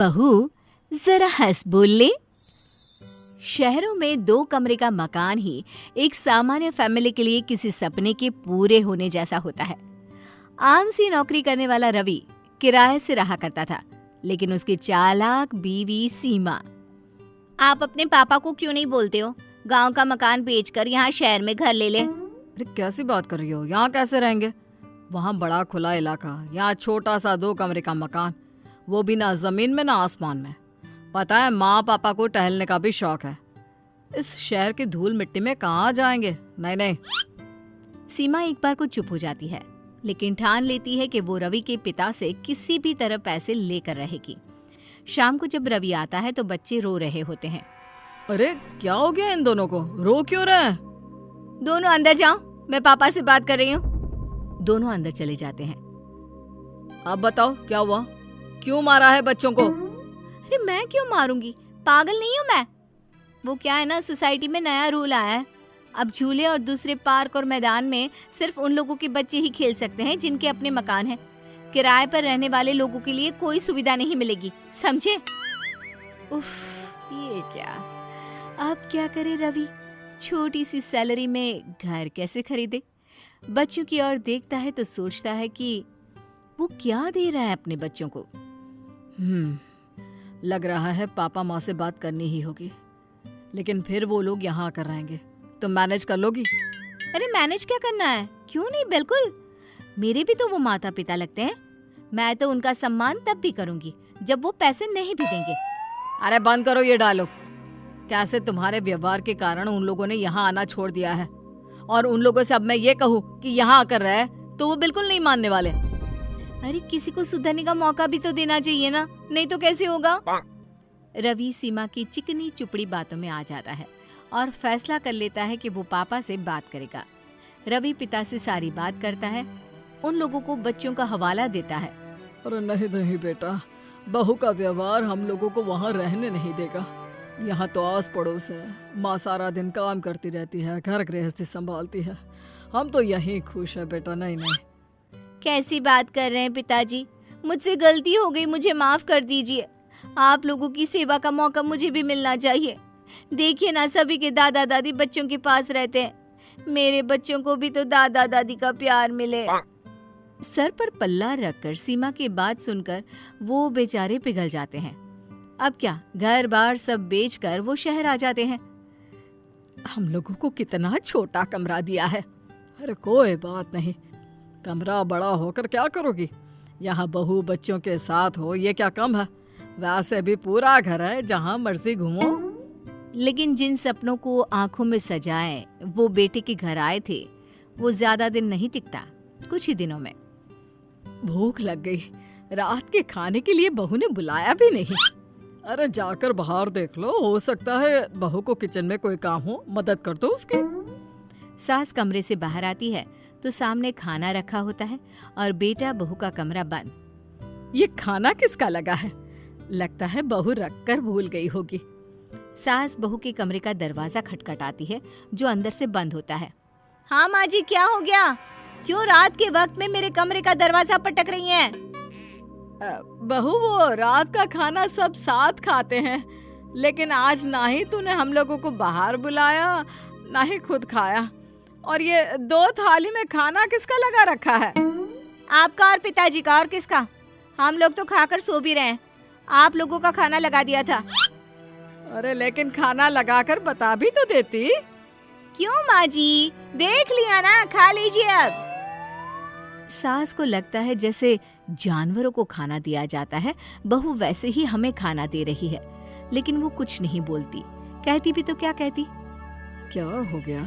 बहू, जरा हंस बोल ले। शहरों में 2 कमरे का मकान ही एक सामान्य फैमिली के लिए किसी सपने के पूरे होने जैसा होता है। आम सी नौकरी करने वाला रवि किराए से रहा करता था, लेकिन उसकी चालाक बीवी सीमा। आप अपने पापा को क्यों नहीं बोलते हो? गांव का मकान बेचकर यहाँ शहर में घर ले ले। अरे कैसी बात कर रही हो? यहाँ कैसे रहेंगे? वहाँ बड़ा खुला इलाका, यहाँ छोटा सा 2 कमरे का मकान, वो भी ना जमीन में ना आसमान में। पता है, माँ पापा को टहलने का भी शौक है। इस शहर की धूल मिट्टी में कहाँ जाएंगे? नहीं नहीं। सीमा एक बार को चुप हो जाती है, लेकिन ठान लेती है कि वो रवि के पिता से किसी भी तरह पैसे लेकर रहेगी। शाम को जब रवि आता है तो बच्चे रो रहे होते हैं। अरे क्या हो गया इन दोनों को? रो क्यों रहे हैं? दोनों अंदर जाओ, मैं पापा से बात कर रही हूँ। दोनों अंदर चले जाते हैं। अब बताओ क्या हुआ? क्यों मारा है बच्चों को? अरे मैं क्यों मारूंगी? पागल नहीं हूँ मैं। वो क्या है ना, सोसाइटी में नया रूल आया है। अब झूले और दूसरे पार्क और मैदान में सिर्फ उन लोगों के बच्चे ही खेल सकते हैं जिनके अपने मकान हैं। किराए पर रहने वाले लोगों के लिए कोई सुविधा नहीं मिलेगी, समझे? उफ, ये क्या? अब क्या करे रवि? छोटी सी सैलरी में घर कैसे खरीदे? बच्चों की ओर देखता है तो सोचता है कि वो क्या दे रहा है अपने बच्चों को। लग रहा है पापा माँ से बात करनी ही होगी, लेकिन फिर वो लोग यहाँ आकर रहेंगे। तुम मैनेज कर लोगी? अरे मैनेज क्या करना है? क्यों नहीं, बिल्कुल। मेरे भी तो वो माता पिता लगते हैं। मैं तो उनका सम्मान तब भी करूंगी जब वो पैसे नहीं भी देंगे। अरे बंद करो ये डायलॉग। कैसे तुम्हारे व्यवहार के कारण उन लोगों ने यहाँ आना छोड़ दिया है, और उन लोगों से अब मैं ये कहूँ कि यहाँ आकर रहे तो वो बिल्कुल नहीं मानने वाले। अरे किसी को सुधरने का मौका भी तो देना चाहिए ना, नहीं तो कैसे होगा? रवि सीमा की चिकनी चुपड़ी बातों में आ जाता है और फैसला कर लेता है कि वो पापा से बात करेगा। रवि पिता से सारी बात करता है, उन लोगों को बच्चों का हवाला देता है। अरे नहीं नहीं बेटा, बहू का व्यवहार हम लोगों को वहाँ रहने नहीं देगा। यहाँ तो आस पड़ोस है, माँ सारा दिन काम करती रहती है, घर गृहस्थी संभालती है। हम तो यहीं खुश है बेटा। नहीं नहीं। कैसी बात कर रहे हैं पिताजी? मुझसे गलती हो गई, मुझे माफ कर दीजिए। आप लोगों की सेवा का मौका मुझे भी मिलना चाहिए। देखिए ना, सभी के दादा दादी बच्चों के पास रहते हैं। मेरे बच्चों को भी तो दादा दादी का प्यार मिले। सर पर पल्ला रखकर सीमा की बात सुनकर वो बेचारे पिघल जाते हैं। अब क्या, घर बार सब बेचकर वो शहर आ जाते हैं। हम लोगों को कितना छोटा कमरा दिया है। अरे कोई बात नहीं, कमरा बड़ा होकर क्या करोगी? यहाँ बहू बच्चों के साथ हो, ये क्या कम है? वैसे भी पूरा घर है, जहाँ मर्जी घूमो। लेकिन जिन सपनों को आंखों में सजाए वो बेटे के घर आए थे, वो ज्यादा दिन नहीं टिकता, कुछ ही दिनों में। भूख लग गई, रात के खाने के लिए बहू ने बुलाया भी नहीं। अरे जाकर बाहर देख लो, हो सकता है बहू को किचन में कोई काम हो, मदद कर दो उसकी। सास कमरे से बाहर आती है तो सामने खाना रखा होता है और बेटा बहू का कमरा बंद। ये खाना किसका लगा है? लगता है बहू रख कर भूल गई होगी। सास बहू के कमरे का दरवाजा खटखटाती है, जो अंदर से बंद होता है। हाँ माँ जी, क्या हो गया? क्यों रात के वक्त में मेरे कमरे का दरवाजा पटक रही हैं? बहू, वो रात का खाना सब साथ खाते हैं, लेकिन आज ना ही तूने हम लोगों को बाहर बुलाया, ना ही खुद खाया। और ये 2 थाली में खाना किसका लगा रखा है? आपका और पिताजी का। और किसका? हम लोग तो खाकर सो भी रहे हैं। आप लोगों का खाना लगा दिया था। अरे लेकिन खाना लगाकर बता भी तो देती। क्यों माँ जी, देख लिया ना, खा लीजिए अब। सास को लगता है जैसे जानवरों को खाना दिया जाता है, बहू वैसे ही हमें खाना दे रही है। लेकिन वो कुछ नहीं बोलती। कहती भी तो क्या कहती? क्या हो गया?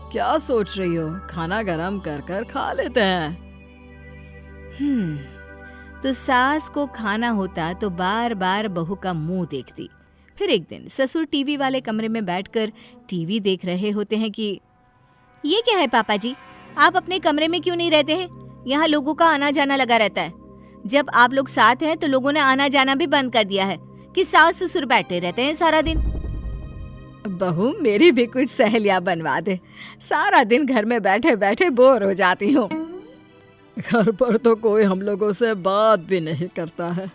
क्या सोच रही हो? खाना गरम कर कर खा लेते हैं। तो सास को खाना होता तो बार बार बहू का मुंह देखती। फिर एक दिन ससुर टीवी वाले कमरे में बैठकर टीवी देख रहे होते हैं कि ये क्या है पापा जी, आप अपने कमरे में क्यों नहीं रहते हैं? यहाँ लोगों का आना जाना लगा रहता है। जब आप लोग साथ हैं तो लोगों ने आना जाना भी बंद कर दिया है कि सास ससुर बैठे रहते हैं सारा दिन। बहू, मेरी भी कुछ सहेलियां बनवा दे। सारा दिन घर में बैठे बैठे बोर हो जाती हूँ। घर पर तो कोई हम लोगों से बात भी नहीं करता है।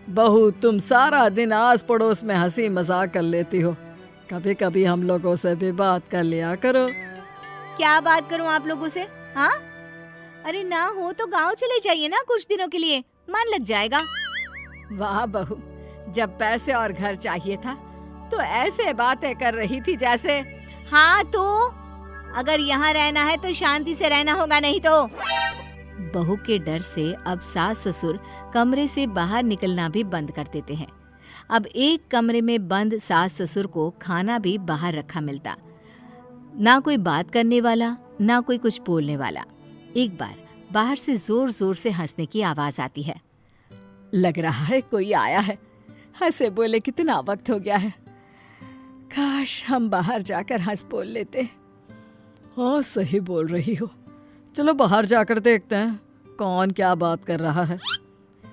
बहू, तुम सारा दिन आस पड़ोस में हंसी मजाक कर लेती हो, कभी कभी हम लोगों से भी बात कर लिया करो। क्या बात करूं आप लोगों से? हाँ, अरे ना हो तो गांव चले जाइए ना कुछ दिनों के लिए, मन लग जाएगा। वाह बहू, जब पैसे और घर चाहिए था तो ऐसे बातें कर रही थी जैसे। हाँ तो अगर यहाँ रहना है तो शांति से रहना होगा, नहीं तो। बहू के डर से अब सास ससुर कमरे से बाहर निकलना भी बंद कर देते हैं। अब एक कमरे में बंद सास ससुर को खाना भी बाहर रखा मिलता, ना कोई बात करने वाला, ना कोई कुछ बोलने वाला। एक बार बाहर से जोर जोर से हंसने की आवाज आती है। लग रहा है कोई आया है, हंसे बोले कितना वक्त हो गया है, काश हम बाहर जाकर हंस बोल लेते। हाँ सही बोल रही हो, चलो बाहर जाकर देखते हैं कौन क्या बात कर रहा है।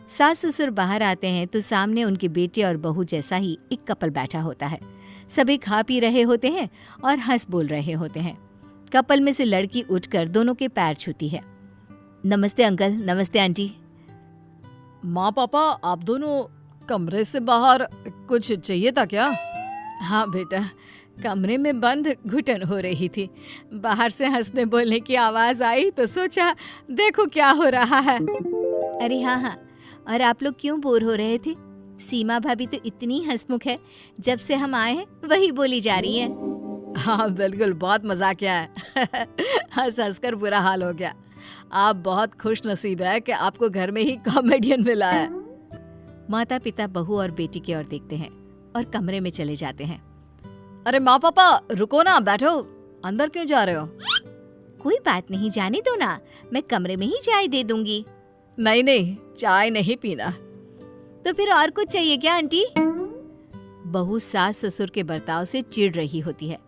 सास ससुर बाहर आते हैं तो सामने उनके बेटे और बहू जैसा ही एक कपल बैठा होता है। सभी खा पी रहे होते हैं और हंस बोल रहे होते हैं। कपल में से लड़की उठकर दोनों के पैर छूती है। नमस्ते अंकल, नमस्ते आंटी। माँ पापा, आप दोनों कमरे से बाहर, कुछ चाहिए था क्या? हाँ बेटा, कमरे में बंद घुटन हो रही थी, बाहर से हंसने बोलने की आवाज आई तो सोचा देखो क्या हो रहा है। अरे हाँ, और आप लोग क्यों बोर हो रहे थे? सीमा भाभी तो इतनी हंसमुख है, जब से हम आए हैं वही बोली जा रही है। हाँ बिल्कुल, बहुत मजाक किया है। हंस हंस कर बुरा हाल हो गया। आप बहुत खुश नसीब है कि आपको घर में ही कॉमेडियन मिला है। माता पिता बहू और बेटी की ओर देखते हैं और कमरे में चले जाते हैं। अरे माँ पापा रुको ना, बैठो, अंदर क्यों जा रहे हो? कोई बात नहीं, जाने दो ना, मैं कमरे में ही चाय दे दूंगी। नहीं नहीं, चाय नहीं पीना। तो फिर और कुछ चाहिए क्या आंटी? बहू सास ससुर के बर्ताव से चिढ़ रही होती है,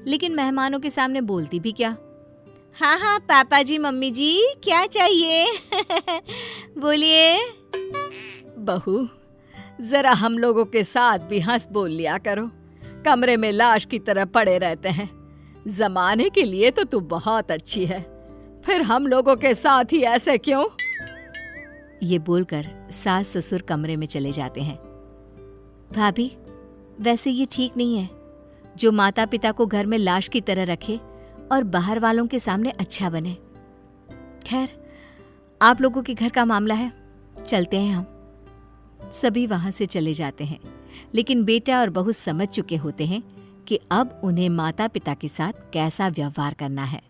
लेकिन मेहमानों के सामने बोलती भी क्या। हाँ हाँ पापा जी, मम्मी जी, क्या चाहिए? बोलिए। बहू, जरा हम लोगों के साथ भी हंस बोल लिया करो, कमरे में लाश की तरह पड़े रहते हैं। जमाने के लिए तो तू बहुत अच्छी है, फिर हम लोगों के साथ ही ऐसे क्यों? ये बोलकर सास ससुर कमरे में चले जाते हैं। भाभी, वैसे ये ठीक नहीं है, जो माता पिता को घर में लाश की तरह रखे और बाहर वालों के सामने अच्छा बने। खैर, आप लोगों के घर का मामला है, चलते हैं हम। सभी वहां से चले जाते हैं, लेकिन बेटा और बहू समझ चुके होते हैं कि अब उन्हें माता पिता के साथ कैसा व्यवहार करना है।